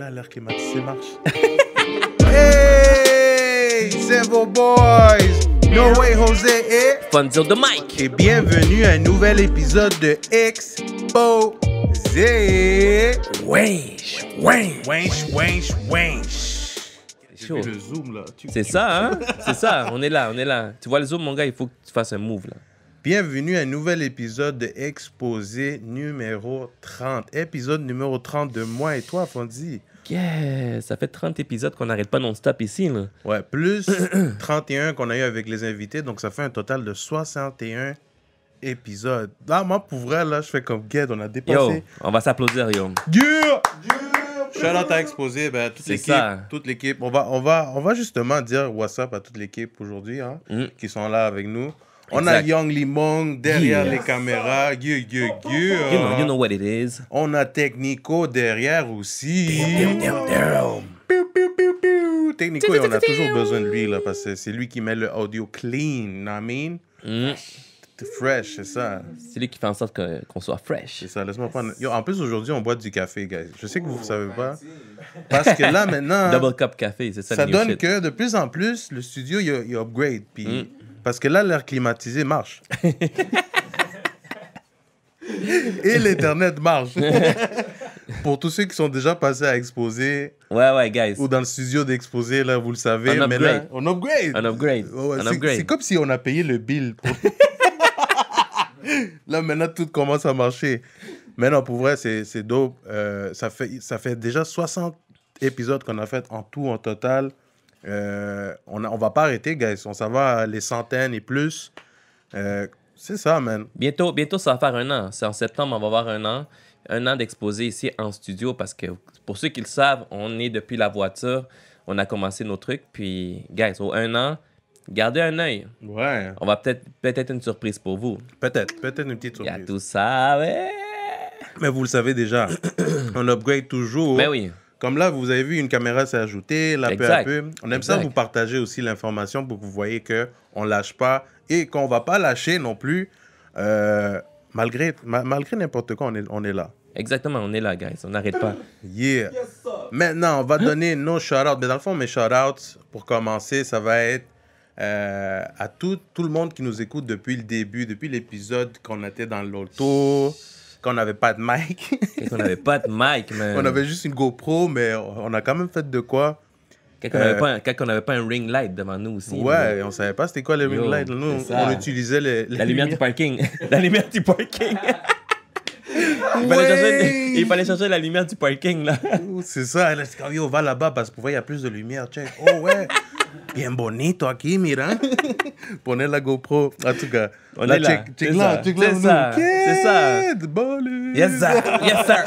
là, l'air climatisé marche. Hey, c'est vos boys. No Way José et Fonzio de Mike. Et bienvenue à un nouvel épisode de Exposé. Wesh. Wench. J'ai Chaud. vu le zoom là. C'est ça, hein? C'est ça, on est là. Tu vois le zoom, mon gars, il faut que tu fasses un move, là. Bienvenue à un nouvel épisode de Exposé numéro 30. Épisode numéro 30 de moi et toi, Fonzi. Yeah, ça fait 30 épisodes qu'on n'arrête pas non-stop ici, là. Ouais, plus 31 qu'on a eu avec les invités, donc ça fait un total de 61 épisodes. Là, moi, pour vrai, là, je fais comme Ged, on a dépassé. Yo, on va s'applaudir, yo. Yeah! Shout-out à Exposé, ben, C'est ça. toute l'équipe. On va justement dire what's up à toute l'équipe aujourd'hui, hein, qui sont là avec nous. On a Exact. Young Limong derrière Yeah. les caméras. You know what it is. On a Technico derrière aussi. Piu, piu, piu, piu. Technico, on a toujours besoin de lui, là, parce que c'est lui qui met le audio clean, know what I mean? Fresh, c'est ça. C'est lui qui fait en sorte qu'on soit fresh. C'est ça, laisse-moi prendre. Yo, en plus, aujourd'hui, on boit du café, guys. Je sais que vous ne savez pas. Parce que là, maintenant, Double cup café, c'est ça, ça le new donne shit. que de plus en plus, le studio, il upgrade. Puis, parce que là, l'air climatisé marche. Et l'Internet marche. Pour tous ceux qui sont déjà passés à Exposer Ouais, guys. ou dans le studio d'Exposer, là, vous le savez. On mais upgrade. là, on upgrade. Un upgrade. Ouais, Un c'est upgrade. comme si on a payé le bill. Là, maintenant, tout commence à marcher. Mais non, pour vrai, c'est dope. Ça fait déjà 60 épisodes qu'on a fait en tout, en total. On va pas arrêter, guys. On s'en va à les centaines et plus. C'est ça, man. Bientôt, ça va faire un an. C'est en septembre, on va avoir un an. Un an d'exposé ici en studio parce que, pour ceux qui le savent, on est depuis la voiture. On a commencé nos trucs. Puis, guys, au un an, gardez un œil. Ouais. On va peut-être une surprise pour vous. Peut-être une petite Il y a surprise. tout ça, ouais. Mais vous le savez déjà. On upgrade toujours. Ben oui. Comme là, vous avez vu, une caméra s'est ajoutée, là, peu Exact. à peu. On aime ça Exact. vous partager aussi l'information pour que vous voyez qu'on ne lâche pas et qu'on ne va pas lâcher non plus. Malgré n'importe quoi, on est là. Exactement, on est là, guys. On n'arrête pas. Yeah. Maintenant, on va donner nos shout-outs. Mais dans le fond, mes shout-outs, pour commencer, ça va être à tout le monde qui nous écoute depuis le début, depuis l'épisode qu'on était dans l'auto, qu'on n'avait pas de mic. Et qu'on n'avait pas de mic, man. On avait juste une GoPro, mais on a quand même fait de quoi. Quand on n'avait pas un ring light devant nous aussi. Ouais, on savait pas c'était quoi les ring Yo, lights. Nous, c'est ça. on utilisait La lumière du parking. La lumière du parking. Ouais. Il fallait chercher la lumière du parking, là. C'est ça. Là, c'est comme, yo, va là-bas parce que pour voir, il y a plus de lumière. Check. Oh, ouais. Bien bonito aquí, mira. Prenez la GoPro. En tout cas, On là, est là. check C'est là. ça. Check là. C'est ça. C'est ça. Bolus. Yes, sir. Yes, sir.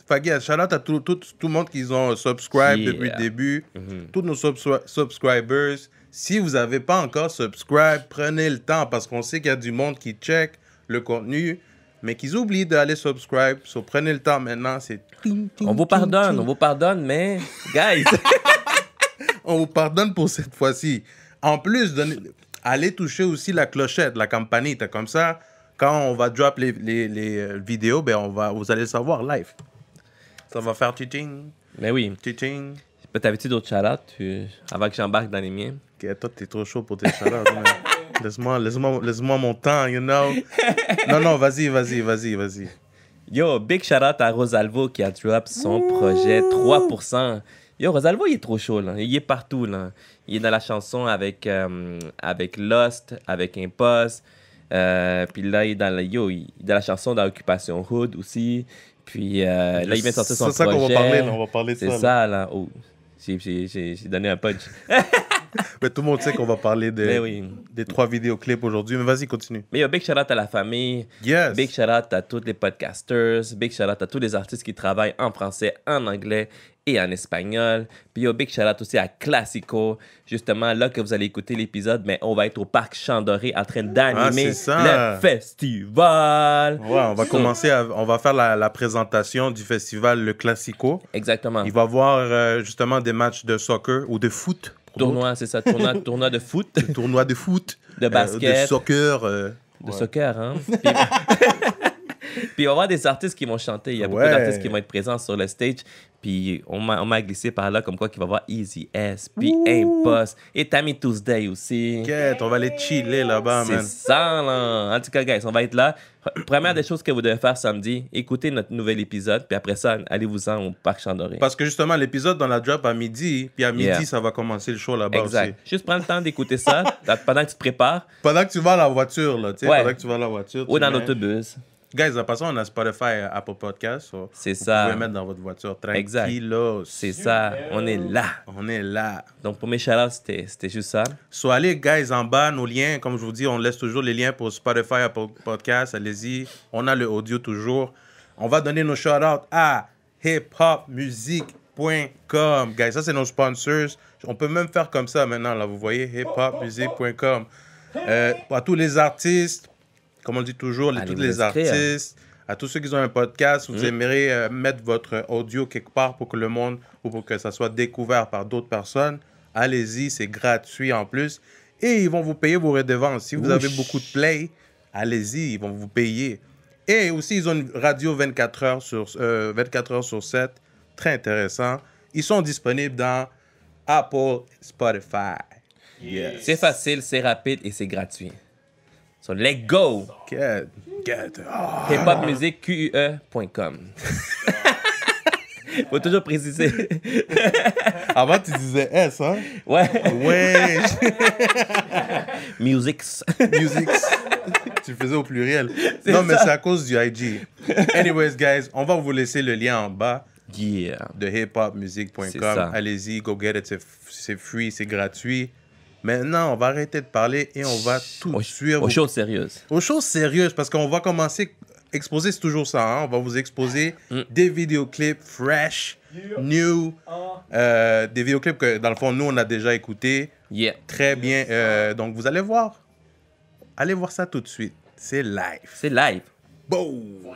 Fait shout out à tout le monde qui ont subscribe Yeah. depuis le début. Tous nos subscribers. Si vous n'avez pas encore subscribe, prenez le temps parce qu'on sait qu'il y a du monde qui check le contenu, mais qu'ils oublient d'aller subscribe. So, prenez le temps maintenant. C'est On vous pardonne, mais, guys, on vous pardonne pour cette fois-ci. En plus, allez toucher aussi la clochette, la campanita. Comme ça, quand on va drop les vidéos, ben vous allez le savoir live. Ça va faire titing, mais oui. titing. T'avais-tu d'autres shout-outs avant que j'embarque dans les miens? Ok, toi, t'es trop chaud pour tes shout-outs. Laisse-moi mon temps, you know. Non, vas-y. Yo, big shout-out à Rosalvo qui a drop son projet 3%. Yo, Rosalvo, il est trop chaud, là. Il est partout, là. Il est dans la chanson avec Lost, avec Impost. Puis là, il est dans la chanson d'Occupation Hood aussi. Puis là, il vient de sortir son projet. C'est ça qu'on va parler, là. On va parler de ça. C'est ça, là. Oh, j'ai donné un punch. Mais tout le monde sait qu'on va parler Mais oui. des 3 vidéoclips aujourd'hui. Mais vas-y, continue. Mais yo, big shout-out à la famille. Yes. Big shout-out à tous les podcasters. Big shout-out à tous les artistes qui travaillent en français, en anglais et en espagnol. Puis yo, big shout-out aussi à Classico. Justement, là que vous allez écouter l'épisode, mais on va être au Parc Champ-Doré en train d'animer c'est ça. le festival. Ouais, on va commencer on va faire la présentation du festival Le Classico. Exactement. Il va y avoir justement des matchs de soccer ou de foot. Tournoi, c'est ça. Tournoi de foot. Tournoi de foot. De basket. De soccer. De soccer, hein. Puis on va avoir des artistes qui vont chanter. Il y a beaucoup Ouais. d'artistes qui vont être présents sur le stage. Puis on m'a glissé par là comme quoi qu'il va y avoir Easy S, puis Impost et Tammy Tuesday aussi. Quête, on va aller chiller là-bas, C'est man. ça, là. En tout cas, guys, on va être là. Première des choses que vous devez faire samedi, écoutez notre nouvel épisode, puis après ça, allez-vous-en au Parc Chandoré. Parce que justement, l'épisode, on la drop à midi, puis à midi, Yeah. ça va commencer le show là-bas Exact. aussi. Juste prends le temps d'écouter ça pendant que tu te prépares Pendant que tu vas à la voiture, là, tu sais, Ouais. pendant que tu vas à la voiture. ou tu dans mets- l'autobus. Guys, en passant, on a Spotify, Apple Podcast. So C'est vous ça. pouvez mettre dans votre voiture Exact. tranquillos. C'est ça. On est là. On est là. Donc, pour mes shout-outs, c'était juste ça. So, allez, guys, en bas, nos liens. Comme je vous dis, on laisse toujours les liens pour Spotify, Apple Podcast. Allez-y. On a le audio toujours. On va donner nos shout-outs à hiphopmusic.com. Guys, ça, c'est nos sponsors. On peut même faire comme ça maintenant, là. Vous voyez, hiphopmusic.com. À tous les artistes, comme on dit toujours, Allez tous vous les inscrire. artistes, à tous ceux qui ont un podcast, vous aimeriez mettre votre audio quelque part pour que le monde, ou pour que ça soit découvert par d'autres personnes, allez-y, c'est gratuit en plus. Et ils vont vous payer vos redevances. Si vous avez beaucoup de play, allez-y, ils vont vous payer. Et aussi, ils ont une radio 24 heures sur 7, très intéressant. Ils sont disponibles dans Apple, Spotify. Yes. C'est facile, c'est rapide et c'est gratuit. So, let's go! Get. hiphopmusicqe.com. Faut toujours préciser. Avant, tu disais S, hein? Ouais. Ouais. Musics. Music. Tu le faisais au pluriel. Non, mais c'est à cause du IG. Anyways, guys, on va vous laisser le lien en bas Yeah. de C'est hiphopmusic.com. ça. Allez-y, go get it. C'est free, c'est gratuit. Maintenant, on va arrêter de parler et on va tout suivre. Aux choses sérieuses. Aux choses sérieuses, parce qu'on va commencer. Exposer, c'est toujours ça. Hein? On va vous exposer des vidéoclips fresh, new, des vidéoclips que, dans le fond, nous, on a déjà écoutés. Yeah. Très bien. Donc, vous allez voir. Allez voir ça tout de suite. C'est live. C'est live. Boom!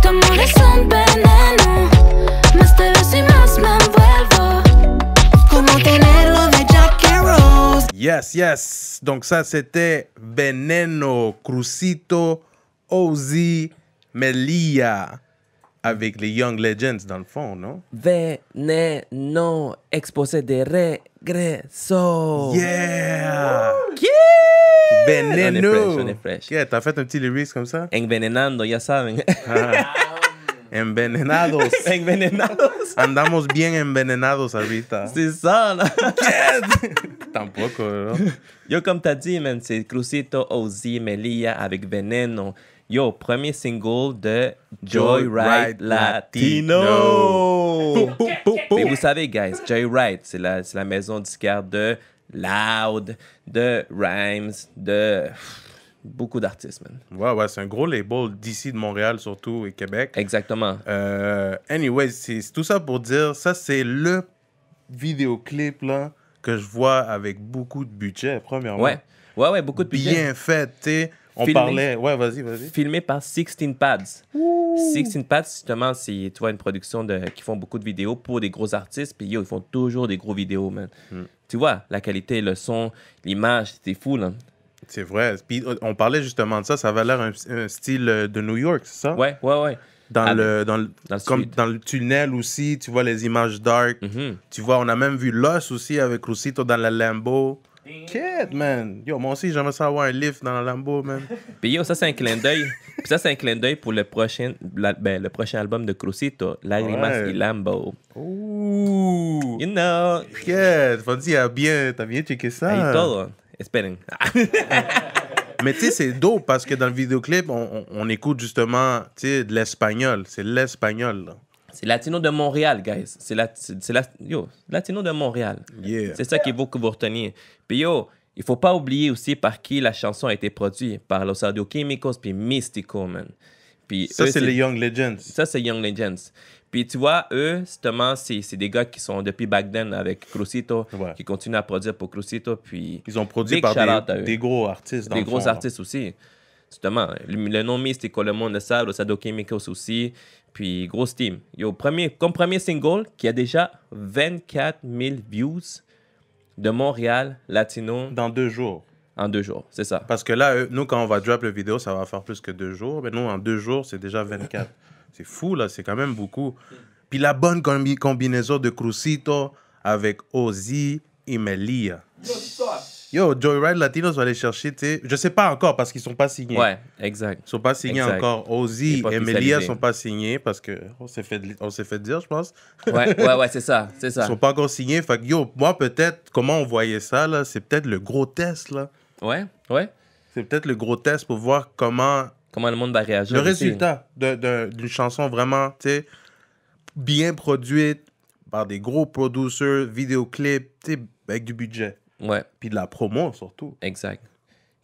Tu amor es un veneno, más te ves y más me envuelvo. Como tenerlo de Jack and Rose. Yes, yes. Donc, ça, c'était Veneno, Crucito, Ozzy, Melia. Avec les Young Legends, dans le fond, non? Veneno, exposé de regreso. Yeah! Yeah! Veneno! On est fresh. Yeah, t'as fait un petit lyrics comme ça? Envenenando, ya saben. Envenenados. Envenenados. Andamos bien envenenados ahorita. C'est ça, là. Tampoco, ¿no? Yo, comme t'as dit, man, c'est Crucito, Ozzy, Melia avec Veneno. Yo, premier single de Joyride Latino. Mais vous savez, guys, Joyride, c'est la maison disquaire de Loud, de Rhymes, de beaucoup d'artistes, man. Ouais, c'est un gros label d'ici, de Montréal surtout, et Québec. Exactement. Anyway, c'est tout ça pour dire, ça, c'est le vidéoclip, là, que je vois avec beaucoup de budget, premièrement. Ouais, beaucoup de budget. Bien fait, tu sais. On Filmé. parlait... Ouais, vas-y. Filmé par 16 Pads. 16 Pads, justement, c'est, tu vois, une production qui font beaucoup de vidéos pour des gros artistes. Puis, yo, ils font toujours des gros vidéos, man. Tu vois, la qualité, le son, l'image, c'était fou, là. C'est vrai. Puis, on parlait justement de ça. Ça avait l'air un style de New York, c'est ça? Ouais. Dans le comme sud. dans le tunnel aussi, tu vois les images dark. Tu vois, on a même vu Lost aussi avec Crucito dans la Lambo. Kid, man. Yo, moi aussi, j'aimerais ça avoir un lift dans la Lambo, man. Puis yo, ça c'est un clin d'œil. Puis ça c'est un clin d'œil pour le prochain album de Crucito, Lágrimas y Lambo. Ouh. You know. Kid, Fonzie, t'as bien checké ça. Ahí todo. Esperen. Mais tu sais, c'est dope parce que dans le vidéoclip, on écoute justement, tu sais, de l'espagnol. C'est l'espagnol, là. C'est Latino de Montréal, guys. Latino de Montréal. Yeah. C'est ça qu'il faut que vous reteniez. Puis yo, il faut pas oublier aussi par qui la chanson a été produite. Par Los Audioquímicos puis Mystico, man. Puis Ça, eux, c'est les Young Legends. Ça, c'est Young Legends. Puis tu vois, eux, justement, c'est des gars qui sont depuis back then avec Crucito, Ouais. qui continuent à produire pour Crucito. Puis Ils ont produit big par shout-out à eux. des gros artistes. Dans des le gros fond, là. artistes aussi. Justement, le nom Mystico, le monde de ça, Los Audioquímicos aussi. Puis grosse team. Yo, comme premier single, qui a déjà 24 000 views de Montréal, Latino. Dans 2 jours. En 2 jours, c'est ça. Parce que là, nous, quand on va drop la vidéo, ça va faire plus que 2 jours. Mais nous, en 2 jours, c'est déjà 24. C'est fou, là. C'est quand même beaucoup. Puis la bonne combinaison de Crucito avec Ozzy et Melia. Yo, Joyride Latinos va aller chercher, tu sais. Je sais pas encore parce qu'ils sont pas signés. Ouais, exact. Ils sont pas signés Exact. encore. Ozzy Et pas et Melia officialisé. sont pas signés parce que on s'est fait dire, je pense. Ouais, c'est ça, c'est Ils ça. sont pas encore signés. Fait que yo, moi, peut-être, comment on voyait ça, là, c'est peut-être le gros test, là. Ouais. C'est peut-être le gros test pour voir comment Comment le monde va réagir. le aussi. résultat d'une chanson vraiment, tu sais, bien produite par des gros producers, vidéoclips, tu sais, avec du budget. Ouais, Puis de la promo, surtout. exact.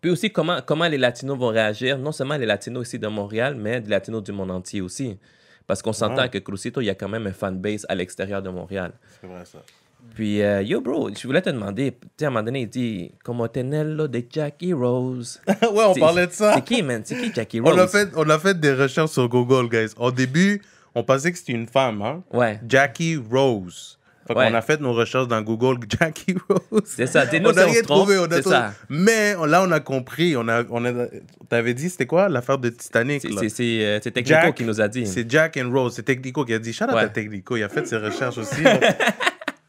Puis aussi, comment les Latinos vont réagir, non seulement les Latinos ici de Montréal, mais les Latinos du monde entier aussi. Parce qu'on s'entend Ouais. que Crucito, il y a quand même un fanbase à l'extérieur de Montréal. C'est vrai, ça. Puis, yo, bro, je voulais te demander, tu sais, à un moment donné, il dit, como tenerlo de Jackie Rose. Ouais, on parlait de ça. C'est qui, man? C'est qui Jackie Rose? On a fait des recherches sur Google, guys. Au début, on pensait que c'était une femme, hein? Ouais. Jackie Rose. Fait Ouais. qu'on a fait nos recherches dans Google, Jackie Rose. C'est ça. T'sais, nous, On si n'a on rien se trompe, trouvé. c'est ça. Mais là, on a compris. T'avais dit, c'était quoi l'affaire de Titanic? là? C'est Technico Jack, qui nous a dit. C'est Jack and Rose. C'est Technico qui a dit. Shout out Ouais. à Technico. Il a fait ses recherches aussi. là.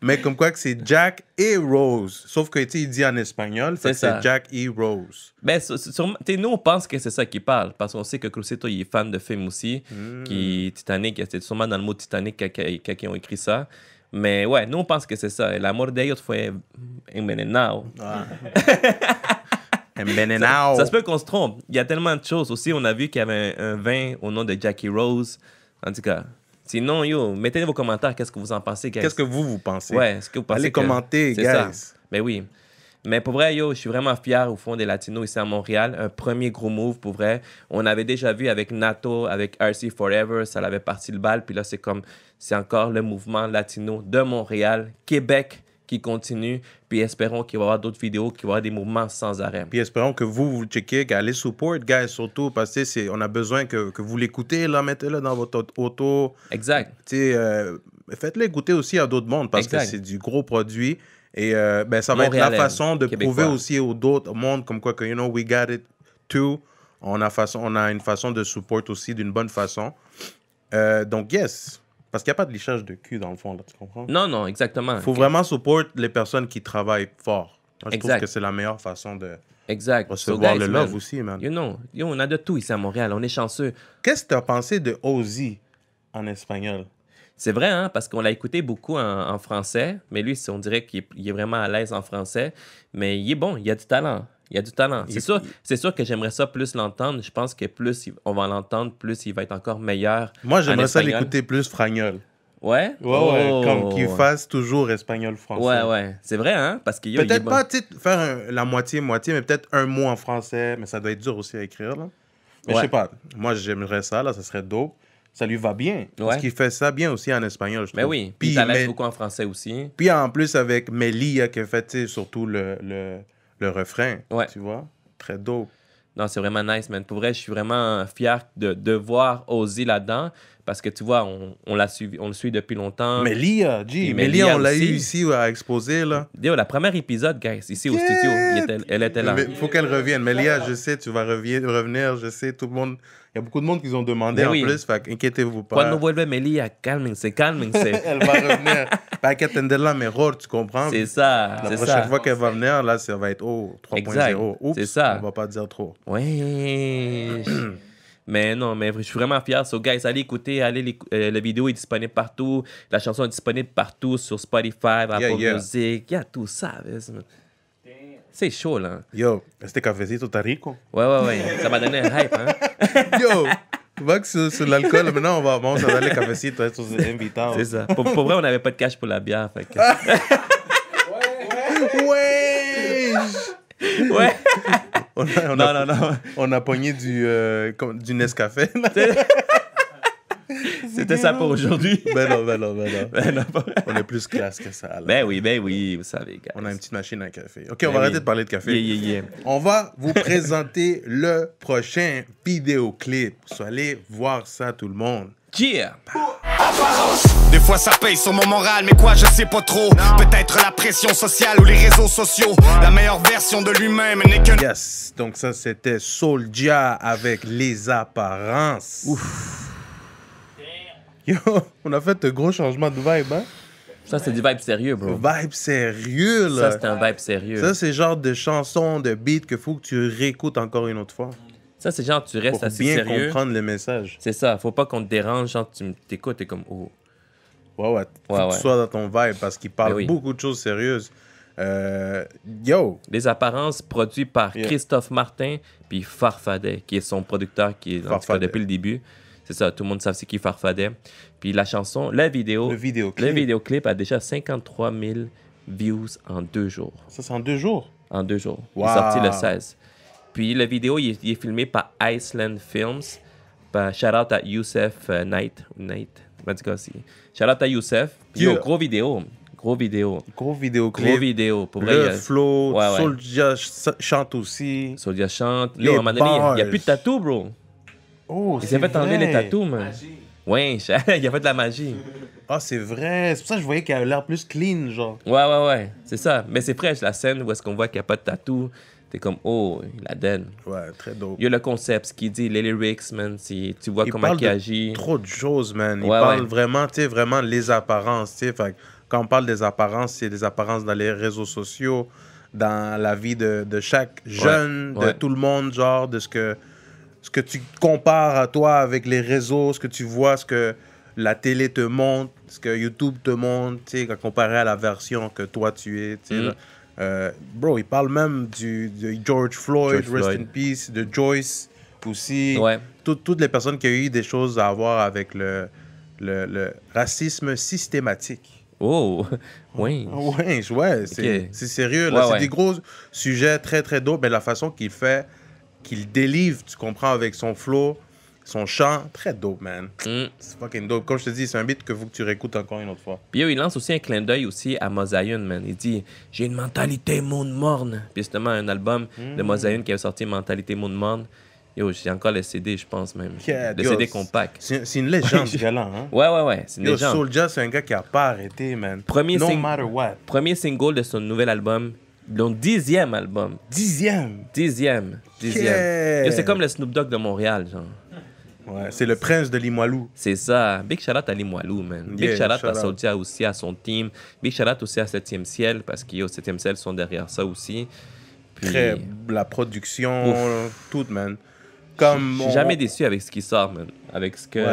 Mais comme quoi que c'est Jack et Rose. Sauf que, tu sais, il dit en espagnol. fait que C'est ça. C'est Jack et Rose. Ben, nous, on pense que c'est ça qui parle, parce qu'on sait que Crucito, il est fan de films aussi, qui Titanic, c'est sûrement dans le mot Titanic qu'ils ont écrit ça. Mais ouais, nous, on pense que c'est ça. El amor de ellos fue envenenado. Envenenado. Ça se peut qu'on se trompe. Il y a tellement de choses. Aussi, on a vu qu'il y avait un vin au nom de Jackie Rose. En tout cas, sinon, yo, mettez vos commentaires. Qu'est-ce que vous en pensez, guys? Qu'est-ce que vous pensez? Ouais, est-ce que vous pensez Allez que- commenter, c'est guys. ça. Ben oui. Mais pour vrai, yo, je suis vraiment fier au fond des Latinos ici à Montréal. Un premier gros move, pour vrai. On avait déjà vu avec Nato, avec RC Forever, ça l'avait parti le bal. Puis là, c'est encore le mouvement latino de Montréal, Québec qui continue. Puis espérons qu'il va y avoir d'autres vidéos, qu'il va y avoir des mouvements sans arrêt. Puis espérons que vous le checkez, qu'allez support, guys, surtout, parce que on a besoin que vous l'écoutez, là, mettez-le dans votre auto. Exact. Tu sais, faites-le écouter aussi à d'autres mondes, parce Exact. que c'est du gros produit. Et ben, ça va être Montréalais, la façon de Québécois. prouver aussi aux d'autres mondes, comme quoi que, you know, we got it too. On a une façon de support aussi d'une bonne façon. Donc, yes. Parce qu'il n'y a pas de lichage de cul, dans le fond, là, tu comprends? Non, exactement. Il faut vraiment support les personnes qui travaillent fort. Moi, je trouve Exact. que c'est la meilleure façon de Exact. recevoir So, guys, le love man, aussi, man. You know, yo, on a de tout ici à Montréal. On est chanceux. Qu'est-ce que tu as pensé de Ozzy en espagnol? C'est vrai, hein, parce qu'on l'a écouté beaucoup en français, mais lui, on dirait qu'il est vraiment à l'aise en français. Mais il est bon, il a du talent. Il a du talent. C'est sûr que j'aimerais ça plus l'entendre. Je pense que plus on va l'entendre, plus il va être encore meilleur. Moi, en j'aimerais ça espagnol. l'écouter plus fragnol. Ouais? Ouais, comme Oh. qu'il fasse toujours espagnol-français. Ouais. C'est vrai, hein? Parce que yo, il est Peut-être bon. pas, tu sais, faire la moitié-moitié, mais peut-être un mot en français. Mais ça doit être dur aussi à écrire, là. Mais Ouais. je sais pas. Moi, j'aimerais ça, là. Ça serait dope. Ça lui va bien. Parce Ouais. qu'il fait ça bien aussi en espagnol, je trouve. Mais oui, puis il l'aise beaucoup en français aussi. Puis en plus, avec Melia qui a fait, tu sais, surtout le refrain. Ouais. Tu vois? Très dope. Non, c'est vraiment nice, man. Pour vrai, je suis vraiment fier de voir Ozzy là-dedans. Parce que tu vois, on le suit depuis longtemps. Melia, Puis Melia, on l'a aussi. eu ici à exposer, là. Yo, la première épisode, guys, ici au studio, elle était là. Il faut qu'elle revienne. Melia, je sais, tu vas revenir. Je sais, tout le monde. Il y a beaucoup de monde qui ont demandé Mais en oui. plus. Fait inquiétez-vous pas. Cuando vuelve Melia, cálmense. Elle va revenir. Pas qu'attendre mejor, tu comprends? C'est ça, La c'est prochaine ça. fois qu'elle va venir, là, ça va être 3.0. Oups, c'est ça. On va pas dire trop. Ouais. Mais non, mais je suis vraiment fier. So, guys, allez écouter. La vidéo est disponible partout. La chanson est disponible partout sur Spotify, Apple Music. Il y a tout ça. C'est chaud, là. Yo, este cafecito está rico. Ouais. Ça m'a donné un hype, hein? Yo, tu vois que sur l'alcool, maintenant, vamos a darle cafecito a estos invitados. C'est ça. Pour vrai, on n'avait pas de cash pour la bière. Fait que... ouais. Non. On a pogné du Nescafé. là. C'était ça pour aujourd'hui. Ben non. Ben non, pas vrai. On est plus classe que ça. là. Ben oui, vous savez, guys. On a une petite machine à café. OK, Ben on va oui. arrêter de parler de café. Yeah. On va vous présenter le prochain vidéoclip. So, allez voir ça, tout le monde. Yeah! apparences. Des fois ça paye sur mon moral, mais quoi je sais pas trop. Peut-être la pression sociale ou les réseaux sociaux. La meilleure version de lui-même n'est qu'un... Yes, donc ça c'était Soulja avec Les Apparences. Ouf. Yo, on a fait un gros changement de vibe, hein? Ça, c'est du vibe sérieux, bro. Vibe sérieux, là. Ça, c'est un vibe sérieux. Ça, c'est le genre de chanson, de beat que faut que tu réécoutes encore une autre fois. Ça, c'est genre, tu restes Pour assez bien sérieux. comprendre le message. C'est ça. Faut pas qu'on te dérange. Genre, tu t'écoutes et comme, oh. Ouais. Faut que tu sois dans ton vibe parce qu'il parle beaucoup de choses sérieuses. Yo! Les Apparences, produit par Christophe Martin puis Farfadet, qui est son producteur, qui est en tout cas depuis le début. C'est ça, tout le monde sait c'est qui Farfadet. Puis la chanson, le vidéoclip a déjà 53 000 views en 2 jours. Ça, c'est en 2 jours? En 2 jours. Wow. Il est sorti le 16. Puis la vidéo, il est filmé par Iceland Films. Shout out à Youssef Knight. Shout out à Youssef. Yo, gros vidéo. Gros vidéo. Pour le vrai, flow. Soulja chante aussi. Soulja chante. Yo, à un moment donné, il n'y a plus de tatou, bro. Oh, il s'est fait enlever les tatous, man. Ouais, il a fait de la magie. Ah, c'est vrai. C'est pour ça que je voyais qu'il avait l'air plus clean, genre. Ouais. C'est ça. Mais c'est fraîche, la scène où est-ce qu'on voit qu'il n'y a pas de tatou. T'es comme, oh, il a dead. Ouais, très dope. Il y a le concept, ce qu'il dit, les lyrics, man. Tu vois comment il agit. Trop de choses, man. Il parle vraiment, tu sais, vraiment les apparences, tu sais. Quand on parle des apparences, c'est des apparences dans les réseaux sociaux, dans la vie de chaque jeune, de tout le monde, genre, de ce que tu compares à toi avec les réseaux, ce que tu vois, ce que la télé te montre, ce que YouTube te montre, tu sais, comparé à la version que toi tu es, tu sais. Bro, il parle même de George Floyd, rest in peace, de Joyce aussi. Ouais. Toutes les personnes qui ont eu des choses à voir avec le racisme systématique. Oh, oui. Ouais, c'est sérieux. Là. C'est des gros sujets très, très dope, mais la façon qu'il fait, qu'il délivre, tu comprends, avec son flow, son chant, très dope, man. C'est fucking dope. Comme je te dis, c'est un beat que faut que tu réécoutes encore une autre fois. Puis il lance aussi un clin d'œil aussi à Mosaïen, man. Il dit « J'ai une mentalité monde morne ». Puis justement, un album de Mosaïen qui a sorti « Mentalité monde morne ». Yo, j'ai encore le CD, je pense même. Le CD compact. C'est une légende, ce gars-là. Hein? Ouais. C'est une légende. Soulja, c'est un gars qui a pas arrêté, man. No matter what. Premier single de son nouvel album. Son 10e album. 10e. C'est comme le Snoop Dogg de Montréal, genre. Ouais, c'est le prince de Limoilou. C'est ça. Big shout out à Limoilou, man. Big shout out à Soulja aussi, à son team. Big shout out aussi à 7e Ciel, parce que 7e Ciel sont derrière ça aussi. Puis... la production, tout, man. Je suis jamais déçu avec ce qui sort, man. Avec ce que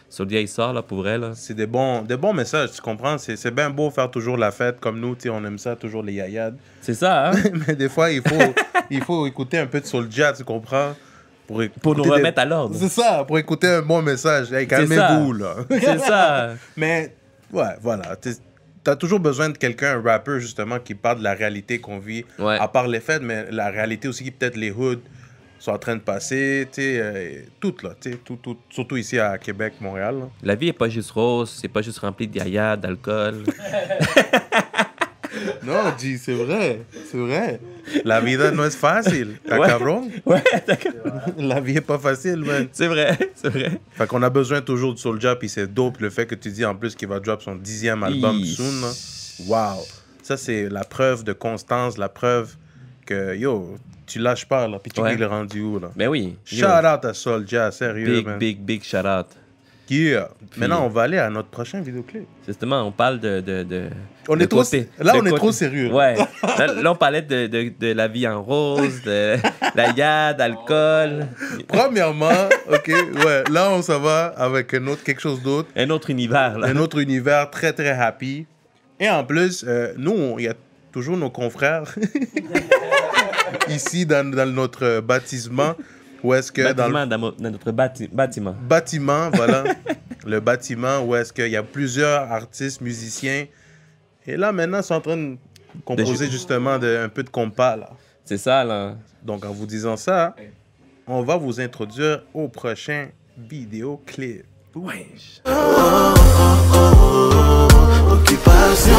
Soulja il sort, là, pour vrai, là. C'est des bons messages, tu comprends? C'est bien beau faire toujours la fête comme nous, tu sais, on aime ça, toujours les yayades. C'est ça, hein? Mais des fois, il faut écouter un peu de Soulja, tu comprends? Pour nous remettre à l'ordre. C'est ça, pour écouter un bon message. Hey, calmez-vous, là. C'est ça. Mais, ouais, voilà. T'as toujours besoin de quelqu'un, un rappeur, justement, qui parle de la réalité qu'on vit. À part les fêtes, mais la réalité aussi, qui peut-être les hoods sont en train de passer, tu sais, tout, là, tu sais, tout, surtout ici à Québec, Montréal. Là. La vie est pas juste rose, c'est pas juste rempli de yaya, d'alcool. Non, G, c'est vrai. La vida no es fácil, cabrón. Ouais, d'accord. La vie est pas facile, man. C'est vrai. Fait qu'on a besoin toujours de Soulja, puis c'est dope le fait que tu dis en plus qu'il va drop son 10e album soon. Là. Wow. Ça, c'est la preuve de constance, la preuve que, yo, tu lâches pas, là, puis tu dis, il est rendu où, là. Ben oui. Shout out à Soulja, sérieux, man. Big shout out. Yeah. Puis, maintenant, on va aller à notre prochain vidéoclip. Justement, on parle de on est trop sérieux. Ouais. Là, on parlait de la vie en rose, de la yad, d'alcool. Premièrement, OK, ouais. Là, on s'en va avec quelque chose d'autre. Un autre univers, là. Un autre univers très, très happy. Et en plus, nous, il y a toujours nos confrères ici dans notre bâtiment. Où est-ce que dans notre bâtiment. Bâtiment, voilà. Le bâtiment où est-ce qu'il y a plusieurs artistes, musiciens. Et là, maintenant, ils sont en train de composer justement un peu de compas, là. C'est ça, là. Donc, en vous disant ça, on va vous introduire au prochain vidéoclip. Ouais. Occupation.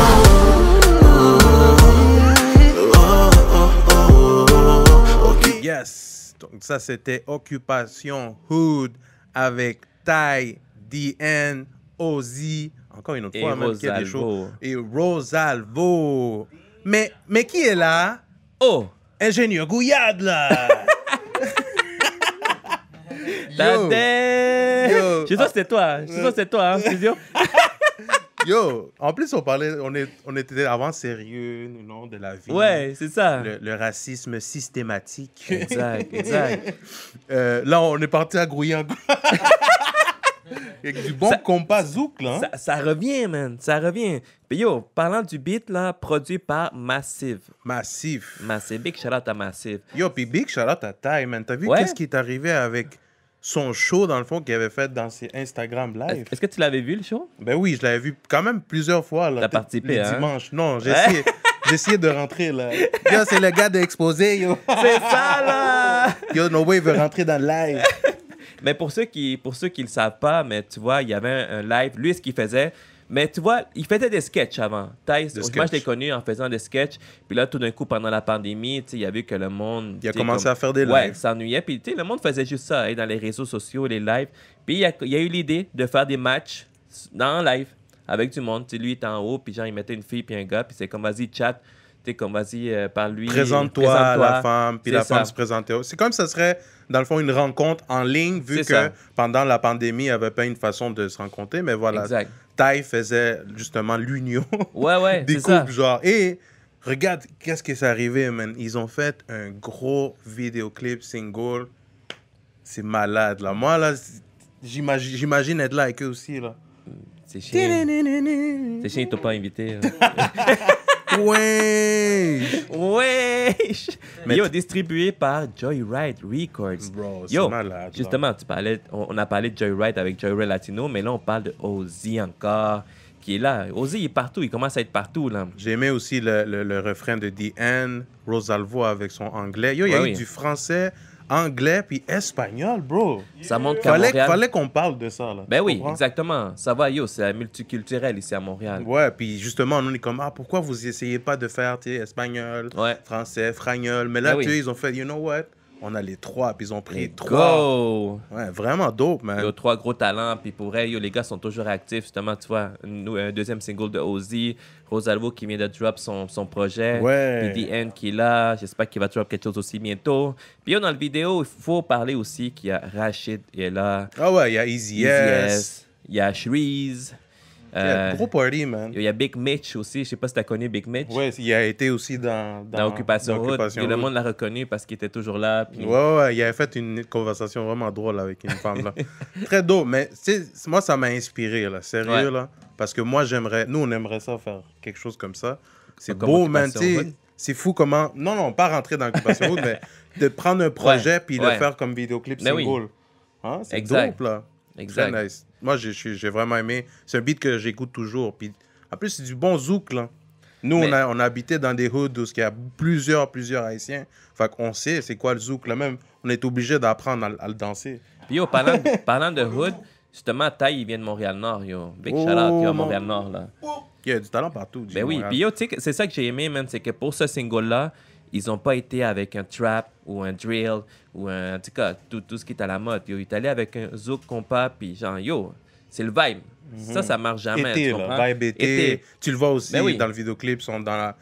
Yes. Donc, ça, c'était Occupation Hood avec Ty DN Ozzy, encore une autre Et fois, même qui a des shows. Rosalvo. Et Rosalvo. Mais qui est là? Oh! Ingénieur Gouillade, là! Tadé! Yo. Je sais que c'est toi, hein, studio. Yo, en plus, on était avant sérieux, non, de la vie. Ouais, c'est ça. Le racisme systématique. Exact. Là, on est parti à grouiller en avec du bon compas zouk, là. Hein? Ça revient, man. Ça revient. Puis yo, parlant du beat, là, produit par Massive. Massif. Big shout out à Massive. Yo, puis big shout out à Ty, man. T'as vu Ouais. qu'est-ce qui est arrivé avec son show, dans le fond, qu'il avait fait dans ses Instagram live? Est-ce que tu l'avais vu, le show? Ben oui, je l'avais vu quand même plusieurs fois. Là, T'as participé, les hein? dimanches. Non, j'ai essayé de rentrer, là. Yo, c'est le gars d'Exposé, yo. C'est ça, là! Yo, No Way veut rentrer dans le live. Mais pour ceux qui le savent pas, mais tu vois, il y avait un live. Lui, ce qu'il faisait, mais tu vois, il faisait des sketchs avant. Moi, je sketchs. l'ai connu en faisant des sketchs. Puis là, tout d'un coup, pendant la pandémie, tu sais, il a vu que le monde... Il a tu sais, commencé à faire des Ouais, lives. s'ennuyait. Puis tu sais, le monde faisait juste ça, hein, dans les réseaux sociaux, les lives. Puis il y a eu l'idée de faire des matchs dans live avec du monde. Tu sais, lui, il était en haut, puis genre, il mettait une fille puis un gars. Puis c'est comme, vas-y, chat. Tu sais, comme, vas-y, parle-lui. Présente-toi à la femme, puis C'est la femme ça. se présentait. C'est comme ça serait, dans le fond, une rencontre en ligne, vu C'est que ça. pendant la pandémie, il n'y avait pas une façon de se rencontrer. Mais voilà, Exact. Ty faisait justement l'union Ouais, des c'est ça. couples, genre. Et regarde, qu'est-ce qui s'est arrivé, man. Ils ont fait un gros vidéoclip single. C'est malade, là. Moi, là, j'imagine être là avec eux aussi, là. C'est chiant. C'est chiant, ils t'ont pas invité. Ouais! Ouais! Mais Yo, distribué par Joyride Records. Bro, c'est Yo, malade, là. justement, on a parlé de Joyride avec Joyride Latino, mais là, on parle de Ozzy encore, qui est là. Ozzy, il est partout, il commence à être partout, là. J'ai aimé aussi le refrain de The End, Rosalvo avec son anglais. Yo, il y a Ouais, eu oui. du français, anglais, puis espagnol, bro. Ça montre qu'à Montréal... Fallait qu'on parle de ça, là. Ben Tu oui, comprends? exactement. Ça va, yo, c'est multiculturel ici à Montréal. Ouais, puis justement, on est comme, ah, pourquoi vous essayez pas de faire, tu sais, espagnol, Ouais. français, fragnol? Mais là, Ben oui. tu sais, ils ont fait, you know what? On a les trois, puis ils ont pris Et trois. go! Ouais, vraiment dope, man. Yo, 3 gros talents, puis pour vrai, yo, les gars sont toujours actifs, justement, tu vois, un deuxième single de Ozzy, Rosalvo qui vient de drop son projet, Ouais. puis The End qui est là, j'espère qu'il va drop quelque chose aussi bientôt. Puis yo, dans la vidéo, il faut parler aussi qu'il y a Rachid qui est là, Ah ouais, il y a Easy Easy S. S, il y a Shreeze, Yeah, gros party, man. il y a Big Mitch aussi, je sais pas si tu as connu Big Mitch, Ouais, il a été aussi dans Occupation Hood, Occupation et le Hood. monde l'a reconnu parce qu'il était toujours là. Puis... Ouais, il avait fait une conversation vraiment drôle avec une femme, là. Très dope, mais tu sais, moi, ça m'a inspiré, là, sérieux, Ouais. là. Parce que moi, nous, on aimerait ça faire quelque chose comme ça. C'est Comme beau, man, tu Occupation sais. Hood. C'est fou comment... Non, pas rentrer dans Occupation Hood, mais de prendre un projet puis le ouais. faire comme vidéoclip Mais oui. single. Hein? C'est Exact. dope, là. Exact. Très nice. Moi, j'ai vraiment aimé. C'est un beat que j'écoute toujours. Puis, en plus, c'est du bon zouk, là. Nous, Mais- on a habité dans des hoods où il y a plusieurs Haïtiens. Fait qu'on sait c'est quoi le zouk, là. Même, on est obligé d'apprendre à le danser. Puis yo, parlant de Hood, justement, Ty, il vient de Montréal-Nord, yo. Big Oh, shout-out, yo, à mon- Montréal-Nord, là. Il y a du talent partout. du Ben oui, Montréal. puis yo, tu sais, c'est ça que j'ai aimé, man, c'est que pour ce single-là, ils ont pas été avec un trap ou un drill ou un, en tout cas, tout ce qui est à la mode. Yo, ils est allé avec un zouk compas, puis genre, yo, c'est le vibe. Ça marche jamais, Été, tu comprends? là. Vibe été. Tu le vois aussi Ben oui. dans le vidéoclip. Ils sont dans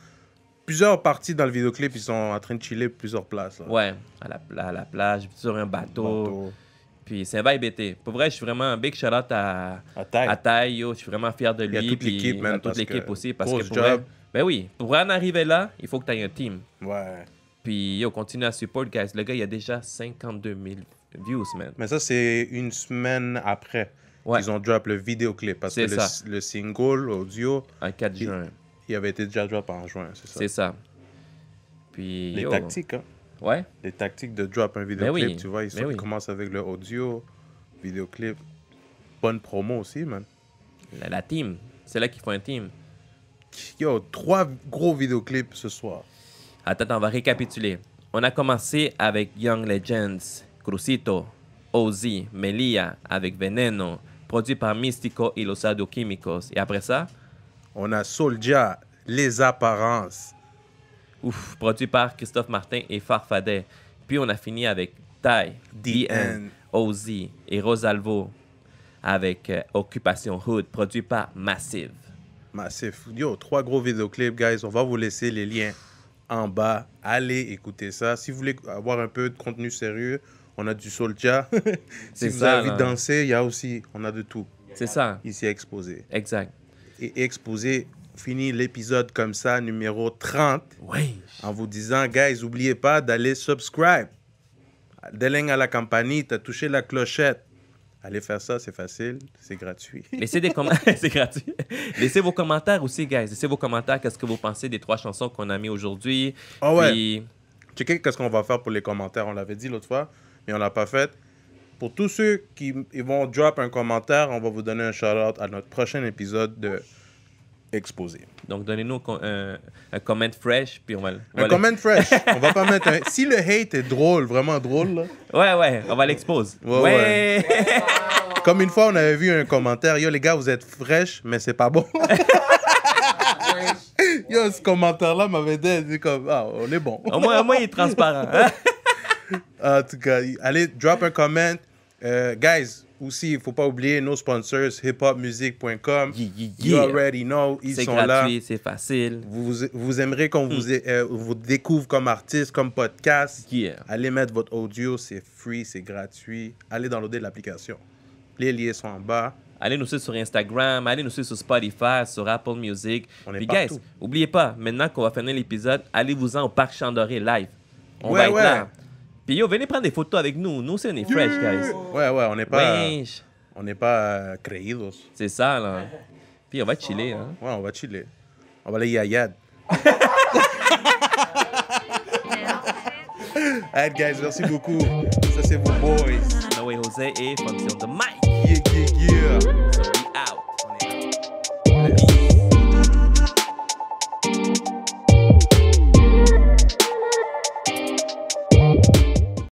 plusieurs parties dans le vidéoclip. Ils sont en train de chiller plusieurs places, là. Ouais, à la plage, sur un bateau. Bateau. Puis c'est un vibe été. Pour vrai, je suis vraiment un big shout-out à Taille. Taille, yo. Je suis vraiment fier de Il y a lui. toute puis l'équipe, man, à toute parce l'équipe que aussi. Parce gros que pour job. vrai, ben oui, pour en arriver là, il faut que tu aies un team. Ouais. Puis yo, continue à support, guys. Le gars, il a déjà 52 000 views, man. Mais ça, c'est une semaine après Ouais. qu'ils ont drop le vidéoclip. Parce que C'est ça. le single audio, Un 4 juin. il avait été déjà drop en juin, c'est ça? C'est ça. Puis Les yo, tactiques, hein? Ouais, Les tactiques de drop un vidéoclip, oui. tu vois, Ben oui. ils commencent avec le audio, vidéoclip. Bonne promo aussi, man. la team. C'est là qu'il faut un team. Yo, 3 gros vidéoclips ce soir. Attends, on va récapituler. On a commencé avec Young Legends, Crucito, Ozzy, Melia avec Veneno, produit par Mystico y Los Adoquímicos. Et après ça, On a Soulja, Les Apparences. produit par Christophe Martin et Farfadet. Puis on a fini avec Ty, The The End, Ozzy et Rosalvo. avec Occupation Hood, produit par Massive. Massif. Yo, 3 gros vidéoclips, guys. On va vous laisser les liens en bas. Allez écouter ça. Si vous voulez avoir un peu de contenu sérieux, on a du Soulja. Si C'est vous ça, avez envie là. de danser, il y a aussi, on a de tout. C'est ça, Ici à Exposé. exact. Et Exposé finit l'épisode comme ça, numéro 30, Oui. en vous disant, guys, n'oubliez pas d'aller subscribe. Deleng à la campanita, touchez la clochette. Allez faire ça, c'est facile, c'est gratuit. Laissez des commentaires, c'est gratuit. Laissez vos commentaires aussi, guys. Laissez vos commentaires, qu'est-ce que vous pensez des 3 chansons qu'on a mis aujourd'hui. Ah ouais. Puis, Checkez qu'est-ce qu'on va faire pour les commentaires. On l'avait dit l'autre fois, mais on l'a pas fait. Pour tous ceux qui ils vont drop un commentaire, on va vous donner un shout-out à notre prochain épisode de Exposé. donc, donnez-nous un comment fresh, puis on va... Un comment fresh. On va pas mettre un... Si le hate est drôle, vraiment drôle, là, Ouais, on va l'expose. Ouais. comme une fois, on avait vu un commentaire. Yo, les gars, vous êtes fraîches, mais c'est pas bon. Yo, ce commentaire-là m'avait dit comme, ah, on est bon. Au moins, il est transparent. Hein? En tout cas, allez, drop un comment. Guys, aussi, il faut pas oublier nos sponsors, hiphopmusic.com. You already know, ils C'est sont gratuit, là. c'est facile. Vous aimerez qu'on vous découvre comme artiste, comme podcast. Yeah. Allez mettre votre audio, c'est free, c'est gratuit. Allez downloader l'application. Les liens sont en bas. Allez nous suivre sur Instagram, allez nous suivre sur Spotify, sur Apple Music. On est Puis, partout. guys, oubliez pas, maintenant qu'on va finir l'épisode, allez-vous-en au Parc Chandoré live. On Ouais, va être ouais. là. Puis, yo, venez prendre des photos avec nous. Nous, c'est on est fresh, guys. Ouais, on n'est pas, Wesh. on n'est pas creídos. C'est ça, là. Puis, on va chiller, hein. Ouais, on va chiller. On va aller yayad. Alright, guys, merci beaucoup. Ça, c'est vos boys. Noé José et Fonction de Mike. Yeah.